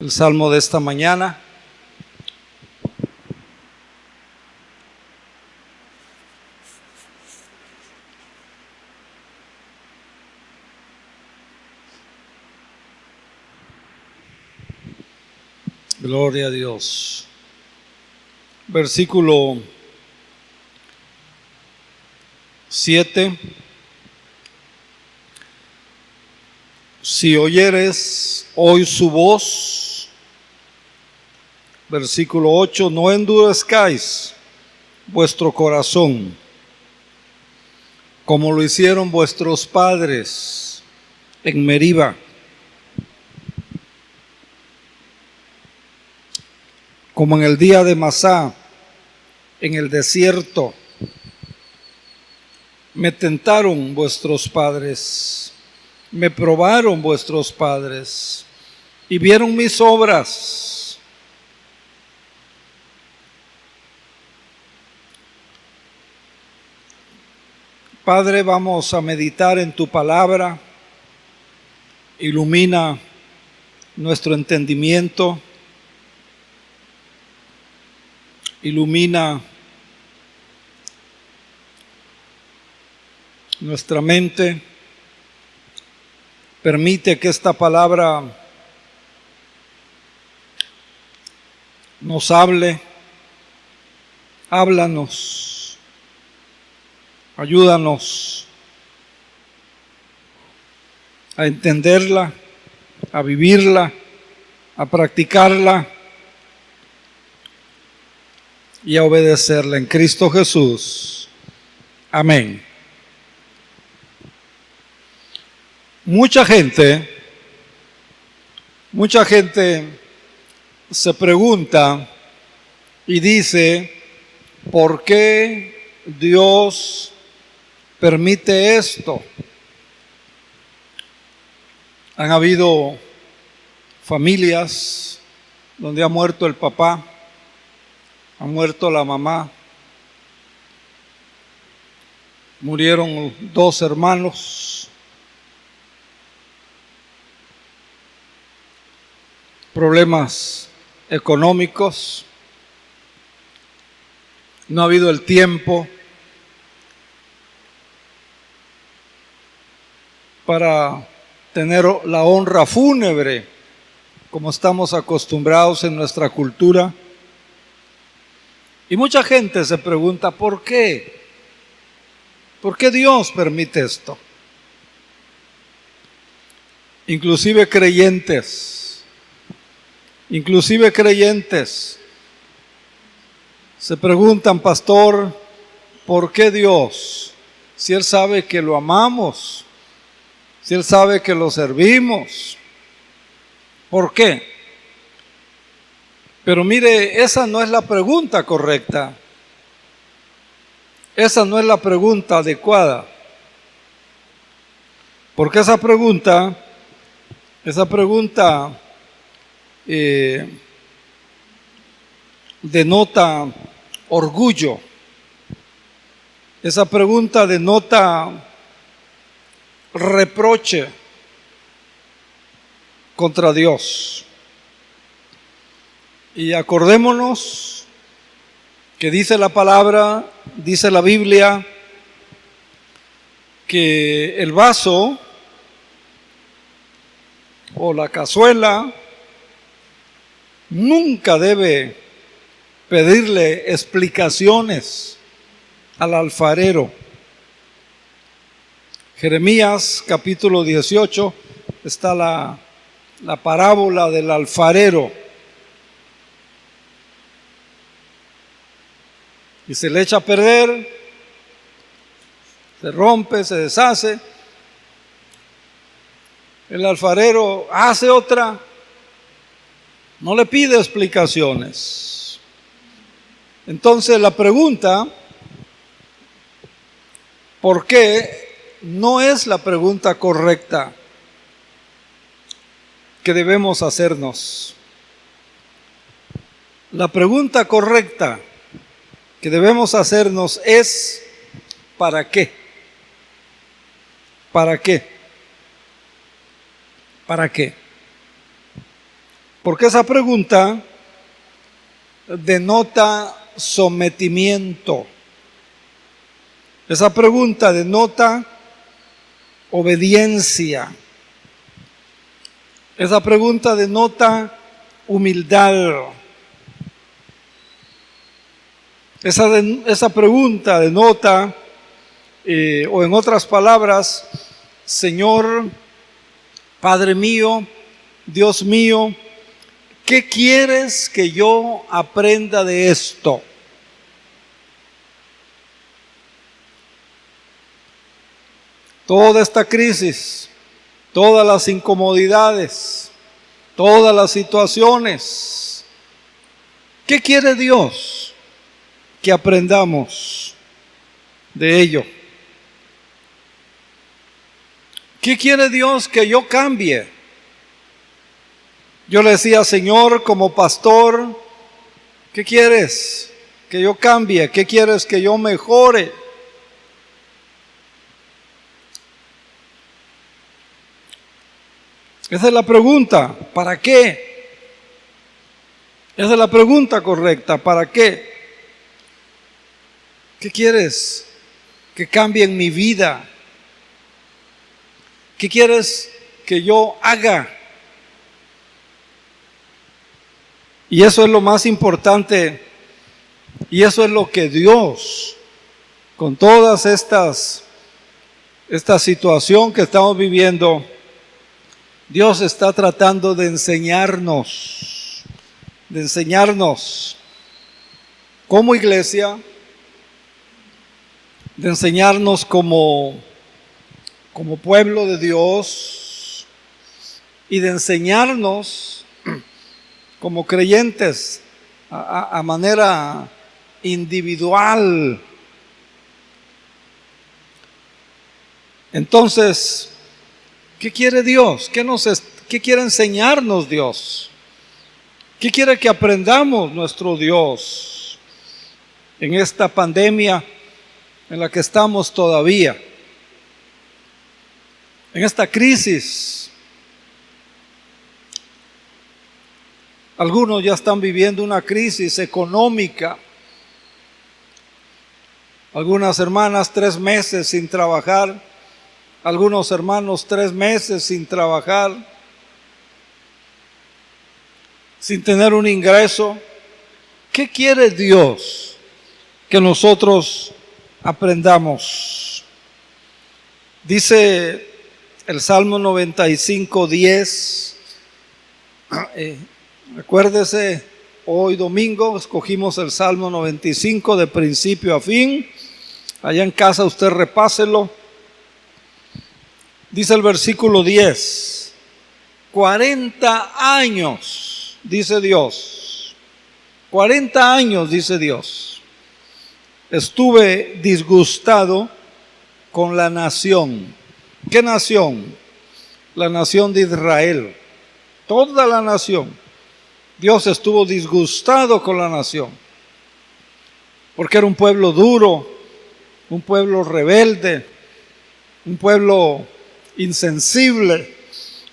El salmo de esta mañana. Gloria a Dios. Versículo 7. Si oyeres hoy su voz. Versículo 8. No endurezcáis vuestro corazón, como lo hicieron vuestros padres en Meriba, como en el día de Masá, en el desierto. Me tentaron vuestros padres, me probaron vuestros padres, y vieron mis obras. Padre, vamos a meditar en tu palabra. Ilumina nuestro entendimiento. Ilumina nuestra mente. Permite que esta palabra nos hable. Háblanos. Ayúdanos a entenderla, a vivirla, a practicarla y a obedecerla en Cristo Jesús. Amén. Mucha gente se pregunta y dice, ¿por qué Dios permite esto? Han habido familias donde ha muerto el papá, ha muerto la mamá, murieron 2 hermanos, problemas económicos, no ha habido el tiempo para tener la honra fúnebre como estamos acostumbrados en nuestra cultura. Y mucha gente se pregunta, ¿por qué? ¿Por qué Dios permite esto? Inclusive creyentes se preguntan, pastor, ¿por qué Dios? Si Él sabe que lo amamos, si Él sabe que lo servimos, ¿por qué? Pero mire, esa no es la pregunta correcta. Esa no es la pregunta adecuada. Porque esa pregunta denota orgullo. Esa pregunta denota reproche contra Dios. Y acordémonos que dice la palabra, dice la Biblia, que el vaso o la cazuela nunca debe pedirle explicaciones al alfarero. Jeremías capítulo 18 está la parábola del alfarero. Y se le echa a perder, se rompe, se deshace. El alfarero hace otra, no le pide explicaciones. Entonces la pregunta, ¿por qué? No es la pregunta correcta que debemos hacernos. La pregunta correcta que debemos hacernos es, ¿para qué? ¿Para qué? ¿Para qué? Porque esa pregunta denota sometimiento. Esa pregunta denota obediencia. Esa pregunta denota humildad. Esa pregunta denota, o en otras palabras, Señor, Padre mío, Dios mío, ¿qué quieres que yo aprenda de esto? Toda esta crisis, todas las incomodidades, todas las situaciones, ¿qué quiere Dios que aprendamos de ello? ¿Qué quiere Dios que yo cambie? Yo le decía, Señor, como pastor, ¿qué quieres que yo cambie? ¿Qué quieres que yo mejore? Esa es la pregunta, ¿para qué? Esa es la pregunta correcta, ¿para qué? ¿Qué quieres que cambie en mi vida? ¿Qué quieres que yo haga? Y eso es lo más importante, y eso es lo que Dios, con todas esta situación que estamos viviendo, Dios está tratando de enseñarnos como iglesia, de enseñarnos como pueblo de Dios y de enseñarnos como creyentes a manera individual. Entonces, ¿qué quiere Dios? ¿Qué quiere enseñarnos Dios? ¿Qué quiere que aprendamos nuestro Dios en esta pandemia en la que estamos todavía? En esta crisis. Algunos ya están viviendo una crisis económica. Algunas hermanas 3 meses sin trabajar. Algunos hermanos 3 meses sin trabajar. Sin tener un ingreso. ¿Qué quiere Dios que nosotros aprendamos? Dice el Salmo 95:10. Recuérdese, hoy domingo escogimos el Salmo 95 de principio a fin. Allá en casa usted repáselo. Dice el versículo 10. 40 años, dice Dios. 40 años, dice Dios. Estuve disgustado con la nación. ¿Qué nación? La nación de Israel. Toda la nación. Dios estuvo disgustado con la nación, porque era un pueblo duro, un pueblo rebelde, un pueblo insensible,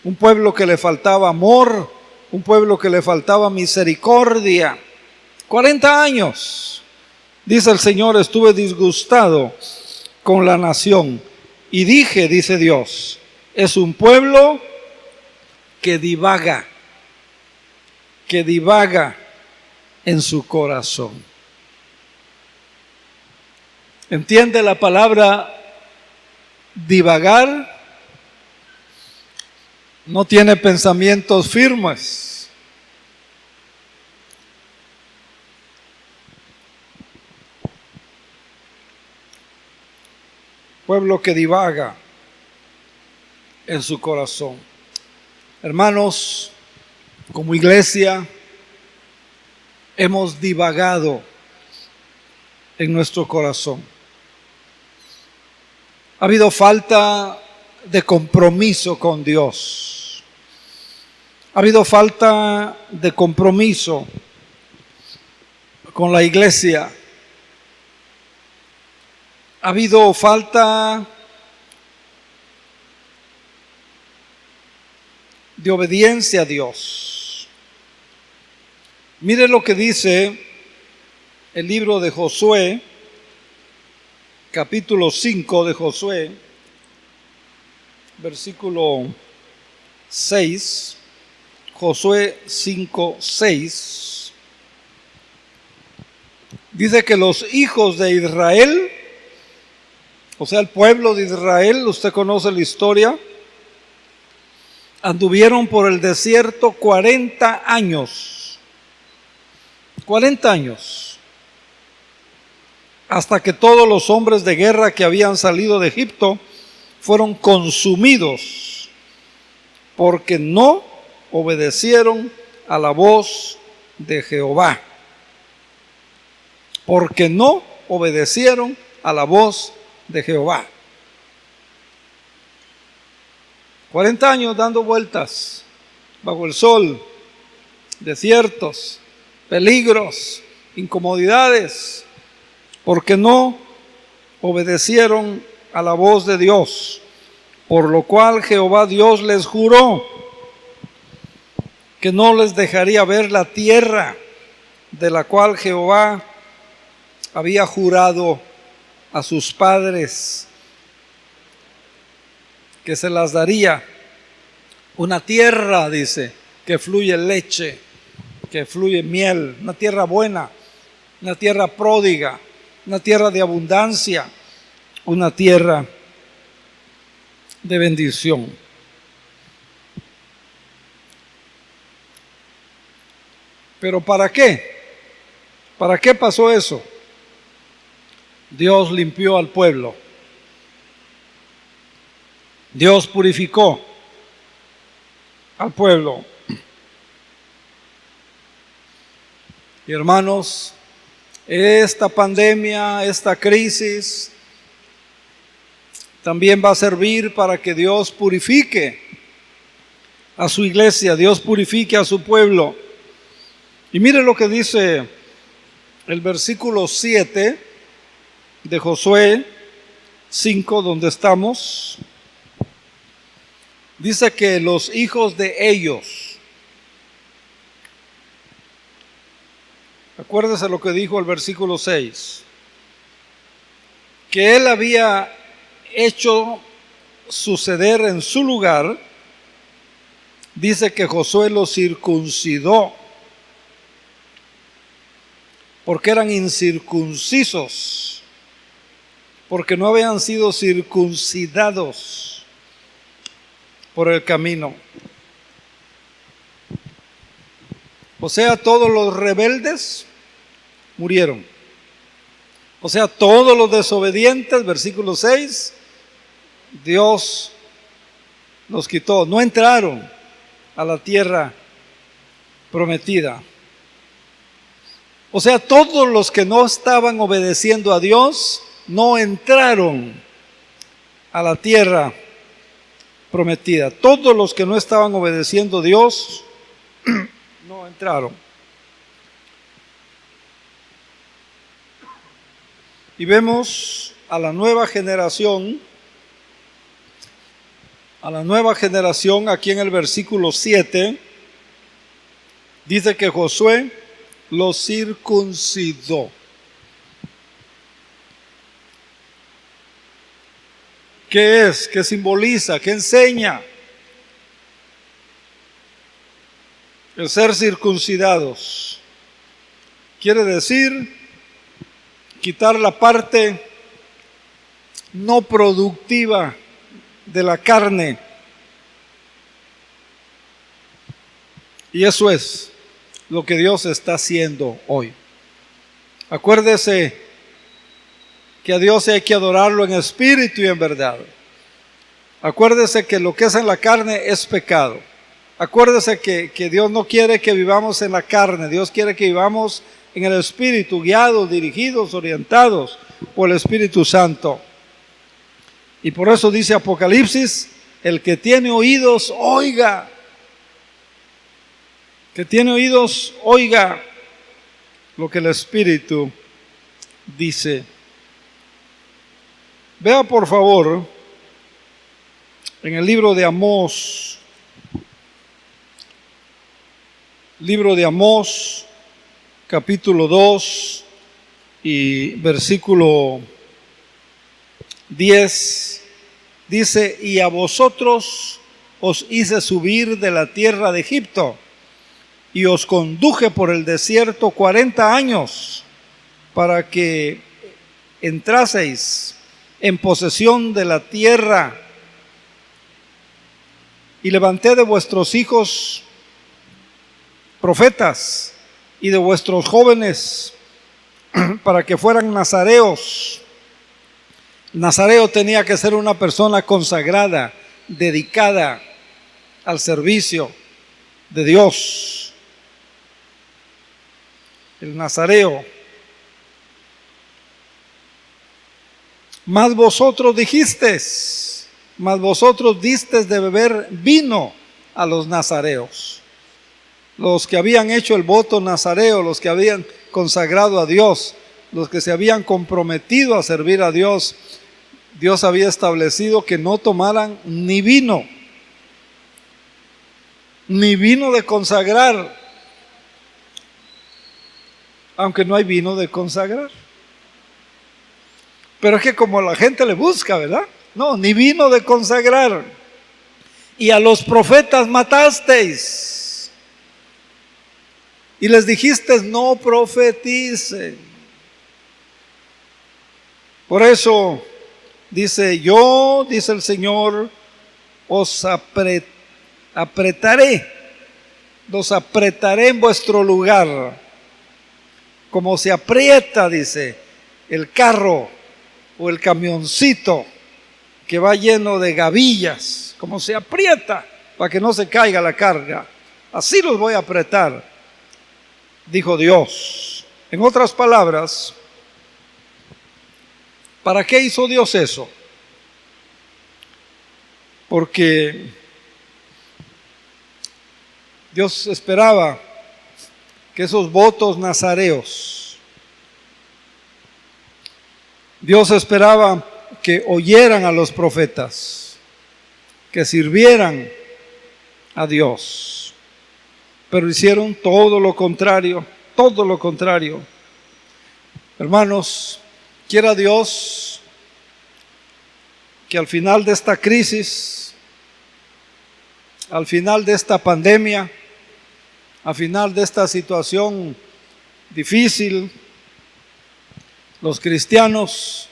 un pueblo que le faltaba amor, un pueblo que le faltaba misericordia. 40 años, dice el Señor, estuve disgustado con la nación. Y dije, dice Dios, es un pueblo que divaga en su corazón. ¿Entiende la palabra divagar? No tiene pensamientos firmes. Pueblo que divaga en su corazón. Hermanos, como iglesia hemos divagado en nuestro corazón. Ha habido falta de compromiso con Dios. Ha habido falta de compromiso con la iglesia. Ha habido falta de obediencia a Dios. Mire lo que dice el libro de Josué, capítulo 5 de Josué, versículo 6, Josué 5, 6. Dice que los hijos de Israel, o sea, el pueblo de Israel, usted conoce la historia, anduvieron por el desierto 40 años. 40 años. Hasta que todos los hombres de guerra que habían salido de Egipto fueron consumidos, porque no obedecieron a la voz de Jehová. Porque no obedecieron a la voz de Jehová. 40 años dando vueltas bajo el sol, desiertos, peligros, incomodidades, porque no obedecieron a la voz de Dios, por lo cual Jehová Dios les juró que no les dejaría ver la tierra de la cual Jehová había jurado a sus padres que se las daría. Una tierra, dice, que fluye leche, que fluye miel, una tierra buena, una tierra pródiga, una tierra de abundancia, una tierra de bendición. ¿Pero para qué? ¿Para qué pasó eso? Dios limpió al pueblo. Dios purificó al pueblo. Y hermanos, esta pandemia, esta crisis, también va a servir para que Dios purifique a su iglesia, Dios purifique a su pueblo. Y mire lo que dice el versículo 7 de Josué 5, donde estamos. Dice que los hijos de ellos, acuérdese lo que dijo el versículo 6, que él había hecho suceder en su lugar. Dice que Josué los circuncidó, porque eran incircuncisos, porque no habían sido circuncidados por el camino. O sea, todos los rebeldes murieron. O sea, todos los desobedientes, versículo 6, Dios los quitó. No entraron a la tierra prometida. O sea, todos los que no estaban obedeciendo a Dios no entraron a la tierra prometida. Todos los que no estaban obedeciendo a Dios no entraron. Y vemos a la nueva generación aquí en el versículo 7, dice que Josué los circuncidó. ¿Qué es? ¿Qué simboliza? ¿Qué enseña? El ser circuncidados quiere decir quitar la parte no productiva de la carne. Y eso es lo que Dios está haciendo hoy. Acuérdese que a Dios hay que adorarlo en espíritu y en verdad. Acuérdese que lo que es en la carne es pecado. Acuérdese que Dios no quiere que vivamos en la carne. Dios quiere que vivamos en el espíritu, guiados, dirigidos, orientados por el Espíritu Santo. Y por eso dice Apocalipsis, el que tiene oídos, oiga. Que tiene oídos, oiga lo que el Espíritu dice. Vea por favor en el libro de Amós, capítulo 2 y versículo 10, dice: y a vosotros os hice subir de la tierra de Egipto, y os conduje por el desierto 40 años, para que entraseis en posesión de la tierra. Y levanté de vuestros hijos profetas y de vuestros jóvenes para que fueran nazareos. El nazareo tenía que ser una persona consagrada, dedicada al servicio de Dios. El nazareo. Mas vosotros disteis de beber vino a los nazareos. Los que habían hecho el voto nazareo, los que habían consagrado a Dios, los que se habían comprometido a servir a Dios, Dios había establecido que no tomaran ni vino de consagrar, aunque no hay vino de consagrar. Pero es que como la gente le busca, ¿verdad? No, ni vino de consagrar. Y a los profetas matasteis. Y les dijiste: no profeticen. Por eso dice: yo, dice el Señor, os apretaré, los apretaré en vuestro lugar, como se aprieta, dice, el carro o el camioncito que va lleno de gavillas, como se aprieta para que no se caiga la carga. Así los voy a apretar, dijo Dios. En otras palabras, ¿para qué hizo Dios eso? Porque Dios esperaba que esos votos nazareos, Dios esperaba que oyeran a los profetas, que sirvieran a Dios, pero hicieron todo lo contrario, todo lo contrario. Hermanos, quiera Dios que al final de esta crisis, al final de esta pandemia, al final de esta situación difícil, los cristianos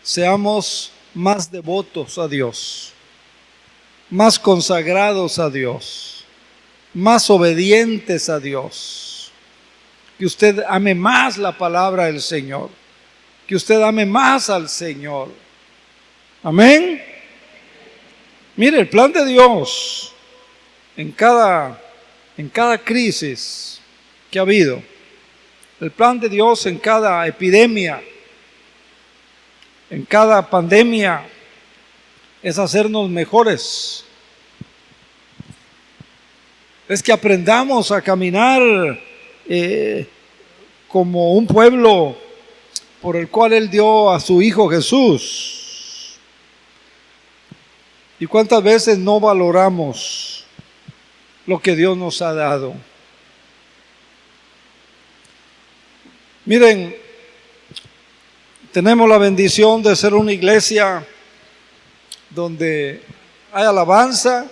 seamos más devotos a Dios, más consagrados a Dios, más obedientes a Dios. Que usted ame más la palabra del Señor, que usted ame más al Señor. Amén. Mire, el plan de Dios en cada crisis que ha habido, el plan de Dios en cada epidemia, en cada pandemia, es hacernos mejores. Es que aprendamos a caminar como un pueblo por el cual Él dio a su Hijo Jesús. ¿Y cuántas veces no valoramos lo que Dios nos ha dado? Miren, tenemos la bendición de ser una iglesia donde hay alabanza,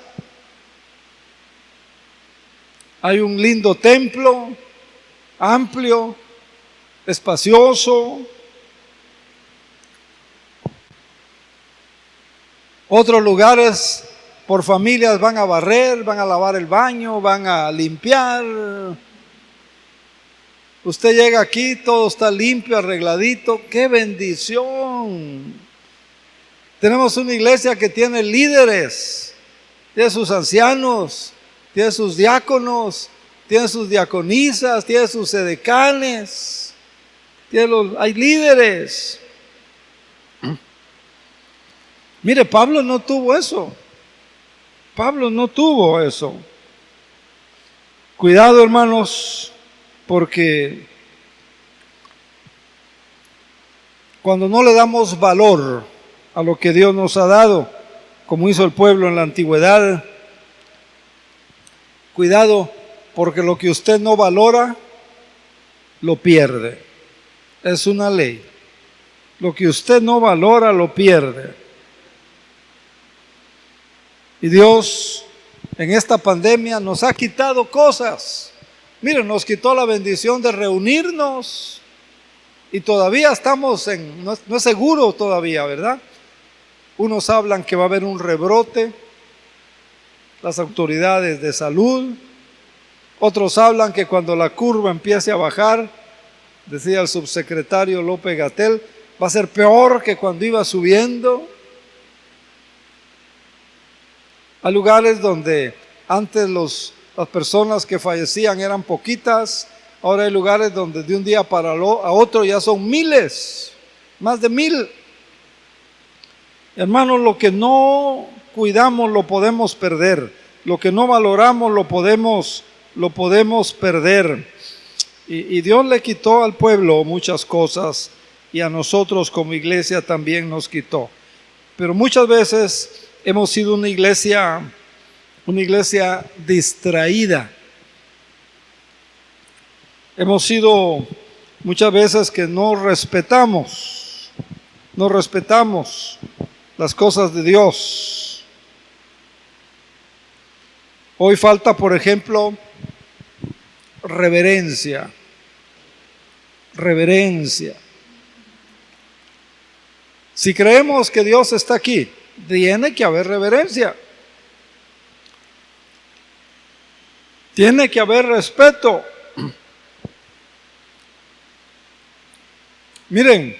hay un lindo templo, amplio, espacioso. Otros lugares por familias van a barrer, van a lavar el baño, van a limpiar. Usted llega aquí, todo está limpio, arregladito. ¡Qué bendición! Tenemos una iglesia que tiene líderes, tiene sus ancianos, tiene sus diáconos, tiene sus diaconisas, tiene sus edecanes, hay líderes. Mire, Pablo no tuvo eso. Pablo no tuvo eso. Cuidado, hermanos, porque cuando no le damos valor a lo que Dios nos ha dado, como hizo el pueblo en la antigüedad, cuidado, porque lo que usted no valora, lo pierde. Es una ley. Lo que usted no valora, lo pierde. Y Dios en esta pandemia nos ha quitado cosas. Miren, nos quitó la bendición de reunirnos y todavía estamos no es seguro todavía, ¿verdad? Unos hablan que va a haber un rebrote, las autoridades de salud. Otros hablan que cuando la curva empiece a bajar, decía el subsecretario López-Gatell, va a ser peor que cuando iba subiendo. Hay lugares donde antes las personas que fallecían eran poquitas, ahora hay lugares donde de un día para a otro ya son miles, más de 1000. Hermanos, lo que no cuidamos lo podemos perder, lo que no valoramos lo podemos perder. Y Dios le quitó al pueblo muchas cosas y a nosotros como iglesia también nos quitó. Pero muchas veces hemos sido una iglesia distraída. Hemos sido muchas veces que no respetamos las cosas de Dios. Hoy falta, por ejemplo, reverencia. Si creemos que Dios está aquí, tiene que haber reverencia. Tiene que haber respeto. Miren,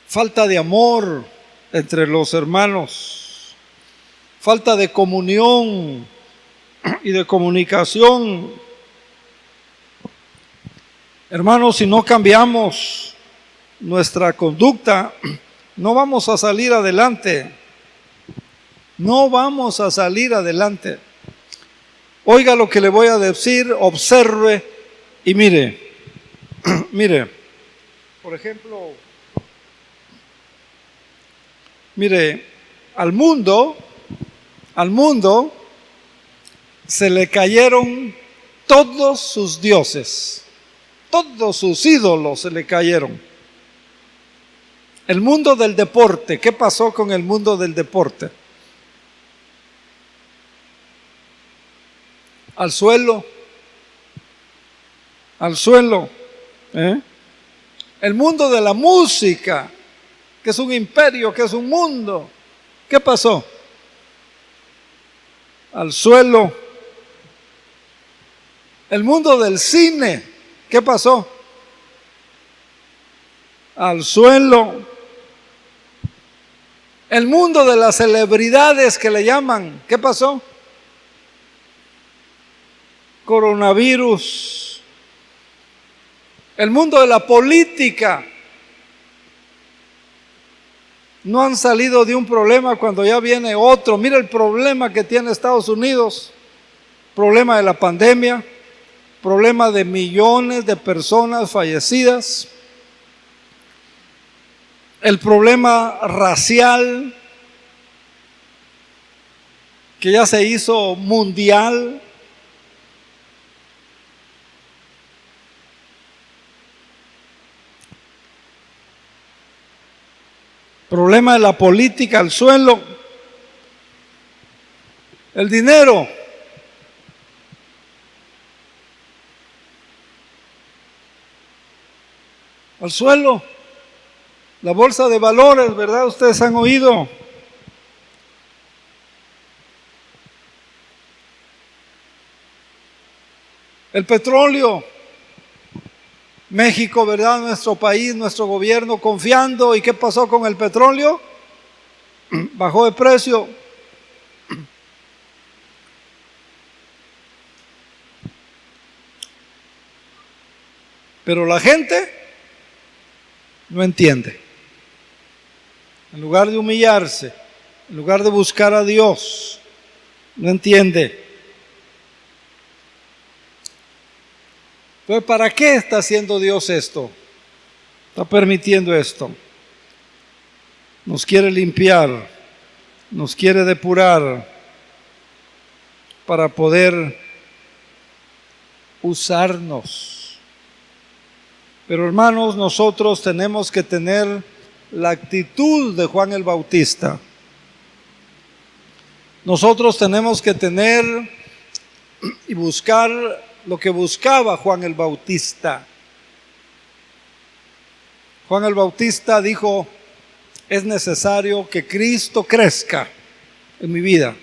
falta de amor entre los hermanos, falta de comunión y de comunicación. Hermanos, si no cambiamos nuestra conducta, no vamos a salir adelante. No vamos a salir adelante. Oiga lo que le voy a decir, observe y mire. Mire, por ejemplo, mire, al mundo se le cayeron todos sus dioses, todos sus ídolos se le cayeron. El mundo del deporte, ¿qué pasó con el mundo del deporte? Al suelo. El mundo de la música, que es un imperio, que es un mundo, ¿qué pasó? Al suelo. El mundo del cine, ¿qué pasó? Al suelo. El mundo de las celebridades que le llaman, ¿qué pasó? Coronavirus. El mundo de la política. No han salido de un problema cuando ya viene otro. Mira el problema que tiene Estados Unidos. Problema de la pandemia. Problema de millones de personas fallecidas. El problema racial que ya se hizo mundial. Problema de la política al suelo. El dinero. Al suelo. La bolsa de valores, ¿verdad? Ustedes han oído. El petróleo. México, ¿verdad? Nuestro país, nuestro gobierno confiando. ¿Y qué pasó con el petróleo? Bajó de precio. Pero la gente no entiende. En lugar de humillarse, en lugar de buscar a Dios, no entiende. Entonces, ¿para qué está haciendo Dios esto? Está permitiendo esto. Nos quiere limpiar, nos quiere depurar para poder usarnos. Pero hermanos, nosotros tenemos que tener la actitud de Juan el Bautista. Nosotros tenemos que tener y buscar lo que buscaba Juan el Bautista. Juan el Bautista dijo: es necesario que Cristo crezca en mi vida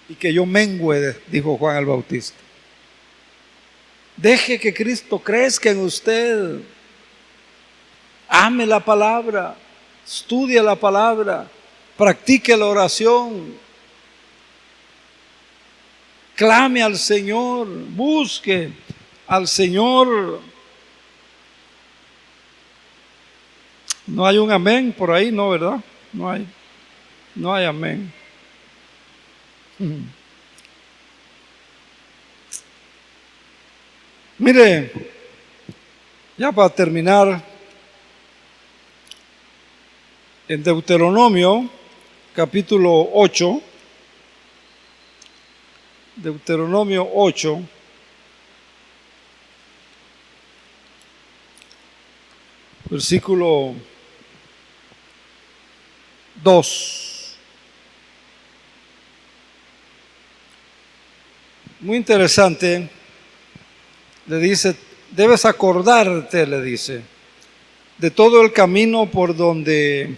y que yo mengüe, dijo Juan el Bautista. Deje que Cristo crezca en usted. Ame la palabra, estudie la palabra, practique la oración, clame al Señor, busque al Señor. No hay un amén por ahí, ¿no, verdad? No hay amén. Mire, ya para terminar, en Deuteronomio, capítulo 8, Deuteronomio 8, versículo 2. Muy interesante. Le dice: debes acordarte, le dice, de todo el camino por donde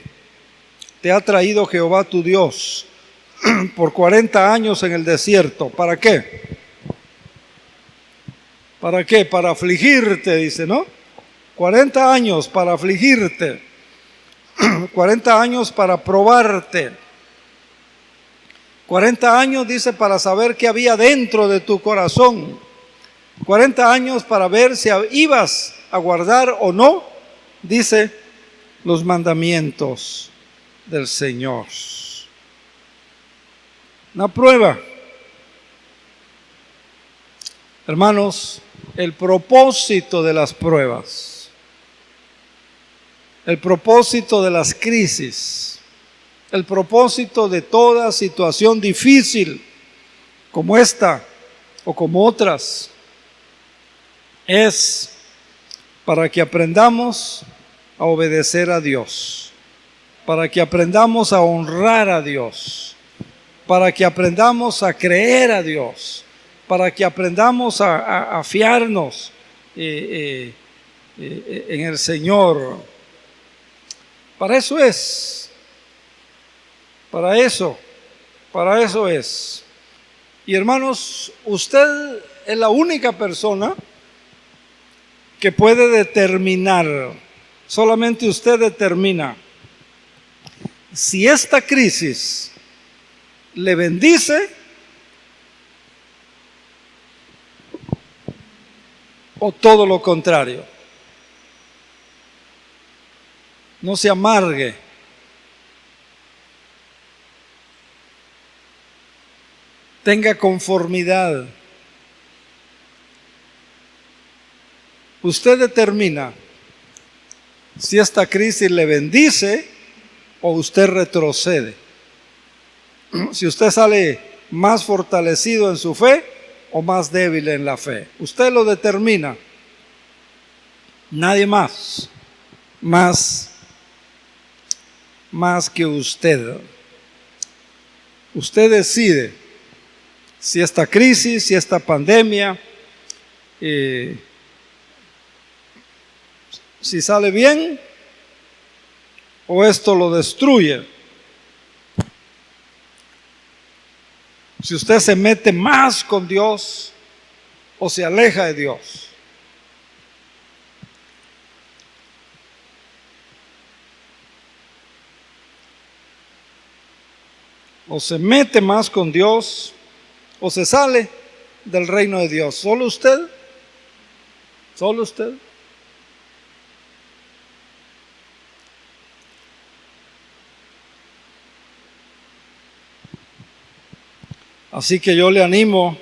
te ha traído Jehová tu Dios por 40 años en el desierto. ¿Para qué? ¿Para qué? Para afligirte, dice, ¿no? 40 años para afligirte. 40 años para probarte. 40 años, dice, para saber qué había dentro de tu corazón. 40 años para ver si ibas a guardar o no, dice, los mandamientos del Señor. Una prueba. Hermanos, el propósito de las pruebas, el propósito de las crisis, el propósito de toda situación difícil como esta o como otras, es para que aprendamos a obedecer a Dios, para que aprendamos a honrar a Dios, para que aprendamos a creer a Dios, para que aprendamos a fiarnos en el Señor. Para eso es, para eso es. Y hermanos, usted es la única persona que puede determinar, solamente usted determina si esta crisis le bendice o todo lo contrario. No se amargue. Tenga conformidad. Usted determina si esta crisis le bendice o usted retrocede. Si usted sale más fortalecido en su fe o más débil en la fe. Usted lo determina. Nadie más que usted. Usted decide si esta crisis, si esta pandemia, si sale bien o esto lo destruye. Si usted se mete más con Dios o se aleja de Dios. O se mete más con Dios o se sale del reino de Dios. Solo usted. Solo usted. Así que yo le animo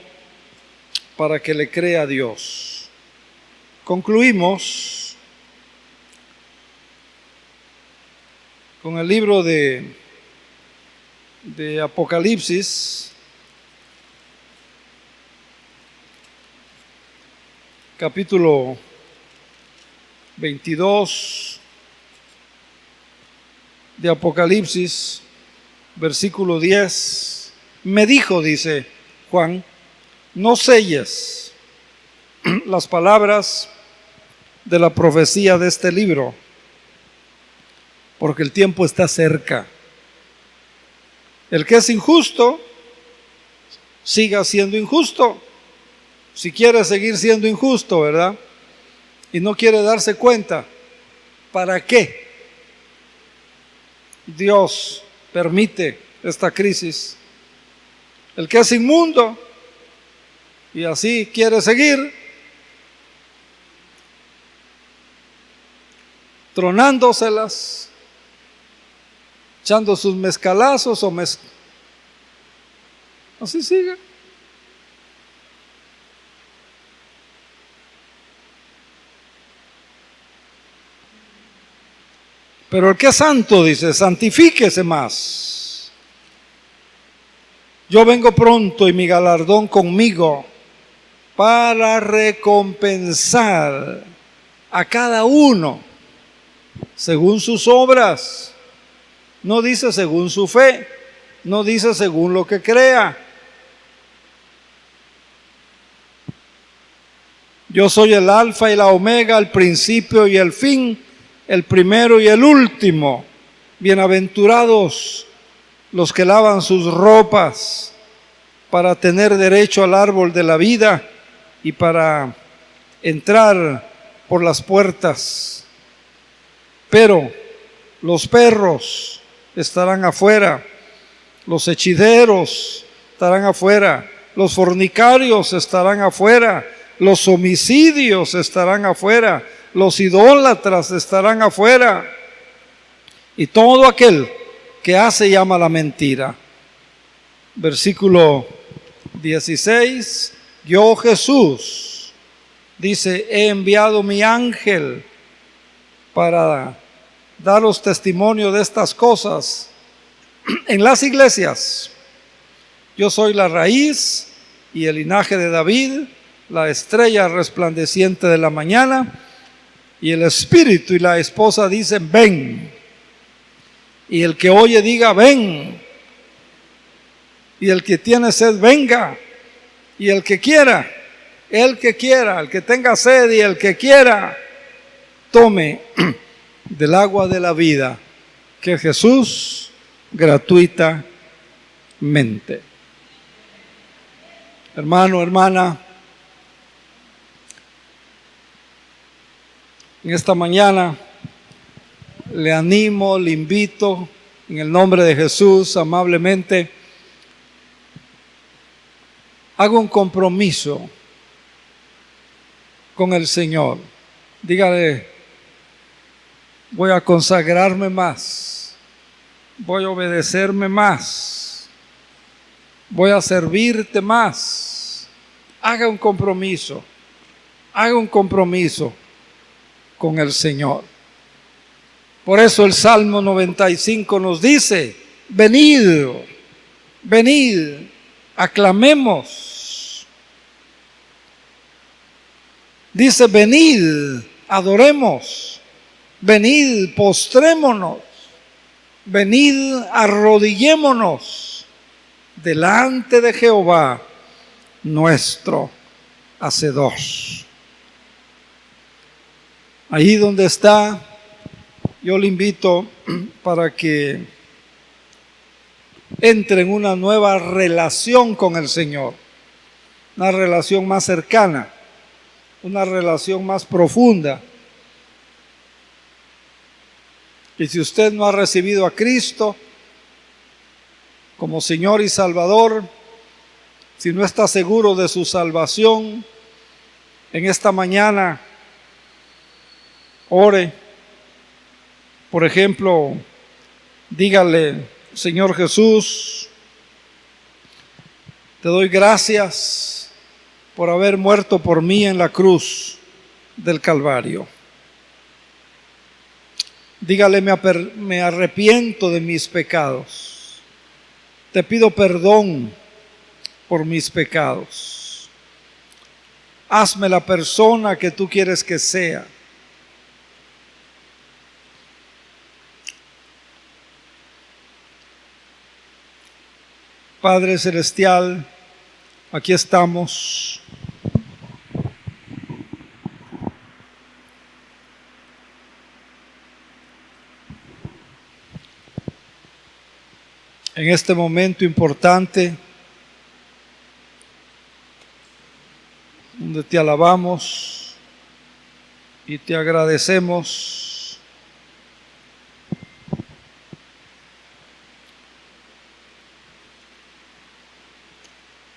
para que le crea a Dios. Concluimos con el libro de Apocalipsis, capítulo 22 de Apocalipsis, versículo 10, me dijo, dice Juan, no selles las palabras de la profecía de este libro, porque el tiempo está cerca. El que es injusto, siga siendo injusto. Si quiere seguir siendo injusto, ¿verdad? Y no quiere darse cuenta, ¿para qué Dios permite esta crisis? El que es inmundo y así quiere seguir tronándoselas, echando sus mezcalazos así sigue. Pero el que es santo, dice, santifíquese más. Yo vengo pronto y mi galardón conmigo para recompensar a cada uno según sus obras. No dice según su fe, no dice según lo que crea. Yo soy el alfa y la omega, el principio y el fin, el primero y el último. Bienaventurados los que lavan sus ropas para tener derecho al árbol de la vida y para entrar por las puertas. Pero los perros estarán afuera, los hechiceros estarán afuera, los fornicarios estarán afuera, los homicidios estarán afuera, los idólatras estarán afuera, y todo aquel que hace y ama la mentira. Versículo 16, yo Jesús, dice, he enviado mi ángel para daros testimonio de estas cosas en las iglesias. Yo soy la raíz y el linaje de David, la estrella resplandeciente de la mañana, y el espíritu y la esposa dicen, ven. Y el que oye diga, ven. Y el que tiene sed, venga. Y el que quiera, el que tenga sed y el que quiera, tome del agua de la vida que Jesús gratuitamente. Hermano, hermana, en esta mañana le animo, le invito en el nombre de Jesús amablemente. Hago un compromiso con el Señor. Dígale, voy a consagrarme más, voy a obedecerme más, voy a servirte más. Haga un compromiso con el Señor. Por eso el Salmo 95 nos dice, venid, aclamemos. Dice, venid, adoremos. Venid, postrémonos. Venid, arrodillémonos delante de Jehová, nuestro Hacedor. Ahí donde está, yo le invito para que entre en una nueva relación con el Señor, una relación más cercana, una relación más profunda. Y si usted no ha recibido a Cristo como Señor y Salvador, si no está seguro de su salvación, en esta mañana ore. Por ejemplo, dígale, Señor Jesús, te doy gracias por haber muerto por mí en la cruz del Calvario. Dígale, me arrepiento de mis pecados. Te pido perdón por mis pecados. Hazme la persona que tú quieres que sea. Padre Celestial, aquí estamos. En este momento importante, donde te alabamos y te agradecemos,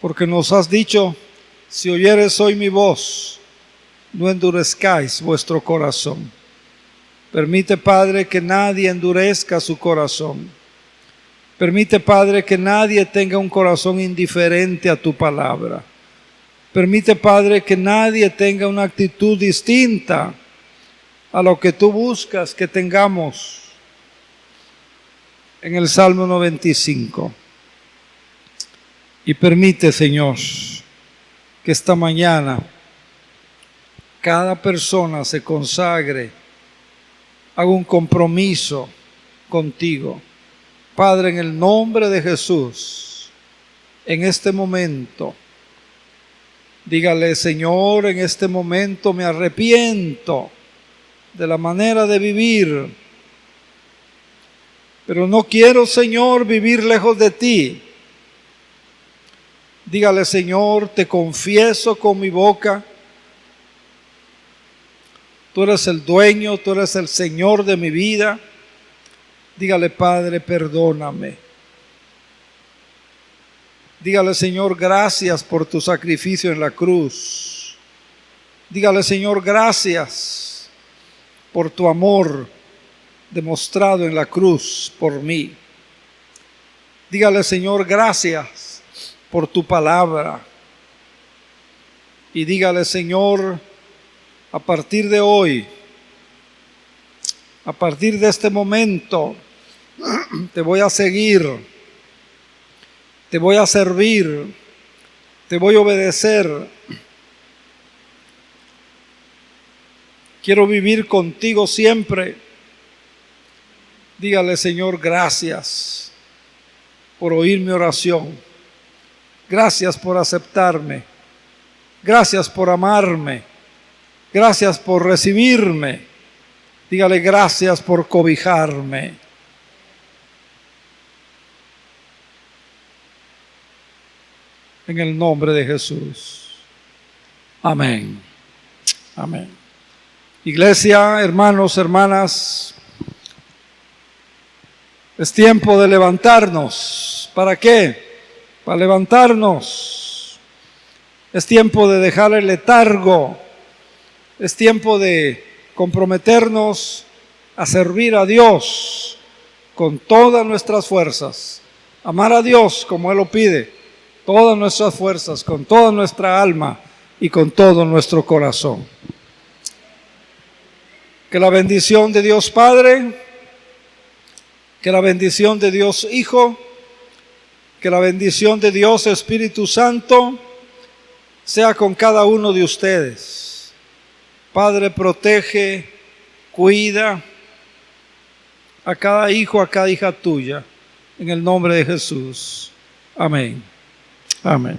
porque nos has dicho, si oyeres hoy mi voz, no endurezcáis vuestro corazón. Permite, Padre, que nadie endurezca su corazón. Permite, Padre, que nadie tenga un corazón indiferente a tu palabra. Permite, Padre, que nadie tenga una actitud distinta a lo que tú buscas que tengamos en el Salmo 95. Y permite, Señor, que esta mañana cada persona se consagre, haga un compromiso contigo. Padre, en el nombre de Jesús, en este momento, dígale, Señor, en este momento me arrepiento de la manera de vivir, pero no quiero, Señor, vivir lejos de ti. Dígale, Señor, te confieso con mi boca, tú eres el dueño, tú eres el Señor de mi vida. Dígale, Padre, perdóname. Dígale, Señor, gracias por tu sacrificio en la cruz. Dígale, Señor, gracias por tu amor demostrado en la cruz por mí. Dígale, Señor, gracias por tu palabra. Y dígale, Señor, a partir de hoy, a partir de este momento, te voy a seguir, te voy a servir, te voy a obedecer. Quiero vivir contigo siempre. Dígale, Señor, gracias por oír mi oración. Gracias por aceptarme. Gracias por amarme. Gracias por recibirme. Dígale, gracias por cobijarme. En el nombre de Jesús. Amén. Amén. Iglesia, hermanos, hermanas, es tiempo de levantarnos. ¿Para qué? Para levantarnos. Es tiempo de dejar el letargo. Es tiempo de comprometernos a servir a Dios con todas nuestras fuerzas. Amar a Dios como Él lo pide. Todas nuestras fuerzas, con toda nuestra alma y con todo nuestro corazón. Que la bendición de Dios Padre, que la bendición de Dios Hijo, que la bendición de Dios Espíritu Santo sea con cada uno de ustedes. Padre, protege, cuida a cada hijo, a cada hija tuya, en el nombre de Jesús. Amén. Amén.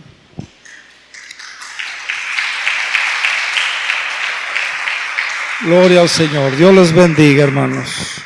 Gloria al Señor. Dios les bendiga, hermanos.